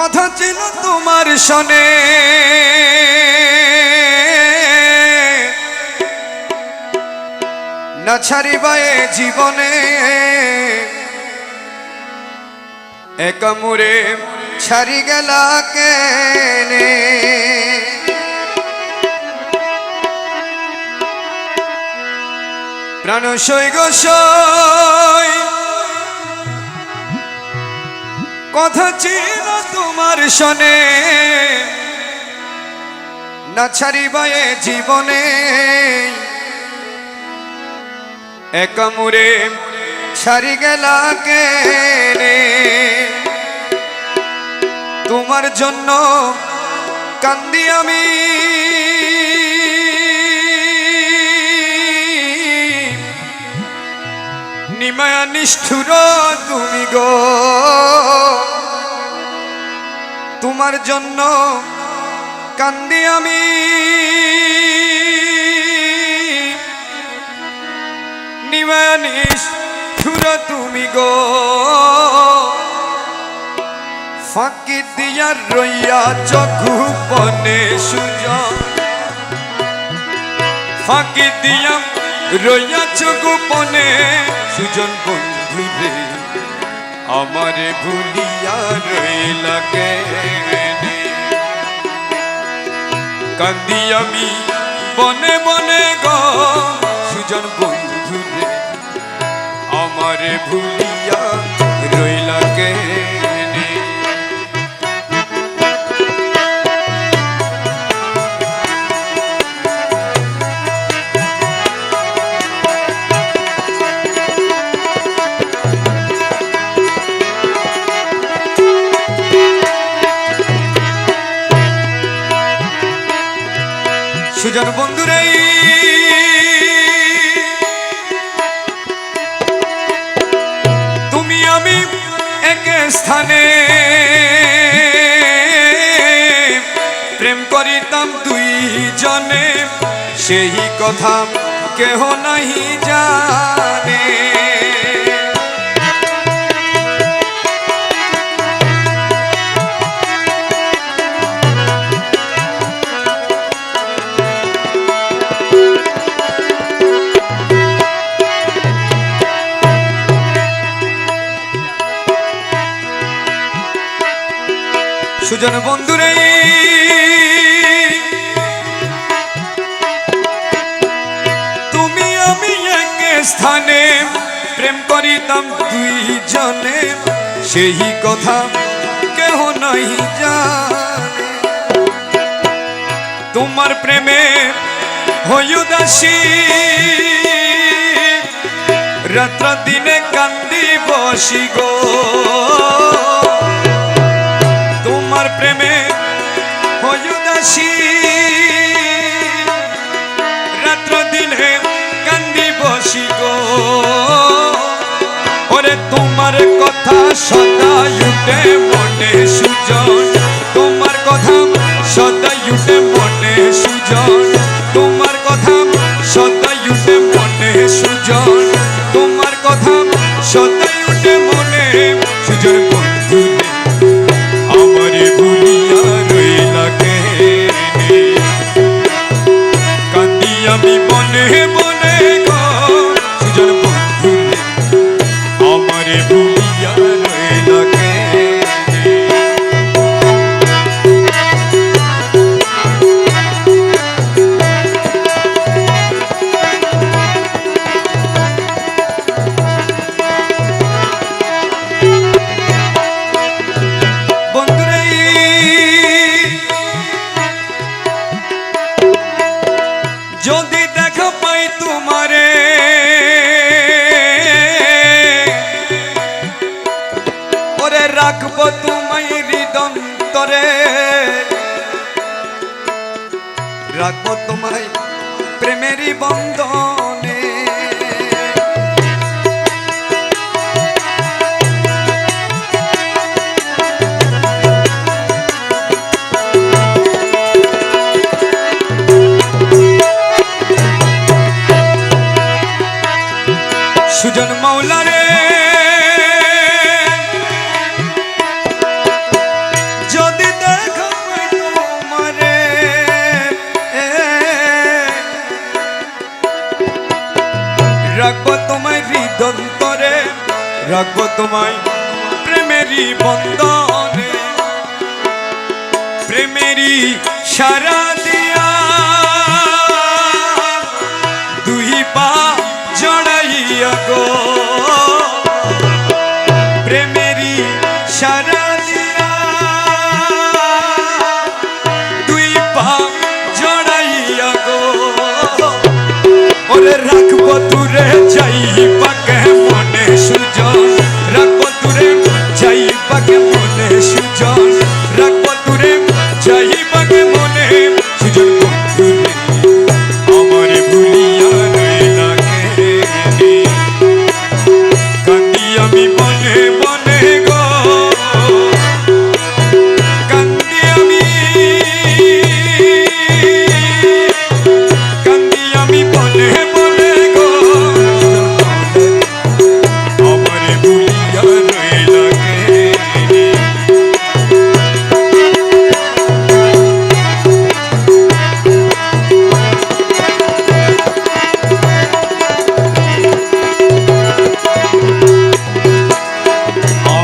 কথা ছিল তোমার শোনে না ছাড়িবায়ে জীবনে একা মুরে ছাড়ি গেলা কেনে প্রাণ সই গো সই কথা ছিল তোমার শোনে না ছাড়িবায়ে জীবনে একা মুরে ছাড়ি গেলা কেনে তোমার জন্য কান্দি আমি নিমায়া নিষ্ঠুর তুমি গো তোমার জন্য কান্দি আমি নিমায়া নিষ্ঠুর তুমি গো ফাঁকি দিয়া রইয়া চকুপনে সুজন ফাঁকি দিয়া রইয়া চকুপনে সুজন বন্ধু রে আমারে ভুলিয়া রইলা কেনে কান্দি আমি বনে বনে গো সুজন বন্ধু রে আমারে ভুলিয়া রইলা কেনে সুজন বন্ধুরে তুমি আমি এক স্থানে প্রেম করিতাম দুই জনে সেই কথা কেহ নাহি জানে সুজন বন্ধুরে তুমি আমি এক স্থানে প্রেম করিতাম দুই জনে সেই কথা কেহ নাই জানে তোমার প্রেমে হই উদাসী রাত্র দিনে কান্দি বসি গো তোমার প্রেমে হই উদাসী রাত্র দিনে কান্দি বসি গো ওরে তোমার কথা সদাই উঠে মনে সুজন তোমার কথা সদাই উঠে মনে সুজন তোমার কথা সদাই উঠে মনে সুজন তোমার কথা সদাই উঠে মনে সুজন বন্ধু আমারে ভুলিয়া রইলা কেনে কান্দি আমি বনে বনে গো সুজন বন্ধু আমারে ভুলিয়া রইলা কেনে যদি দেখা পাই তোমারে ওরে রাখবো তোমায় হৃদন্তরে রাখবো তোমায় প্রেমেরই বন্ধনে সুজন মাওলা রে রাখবো তোমায় প্রেমেরই বন্ধনে, প্রেমেরই সারা দিয়া দুই পা জড়াইয়া গো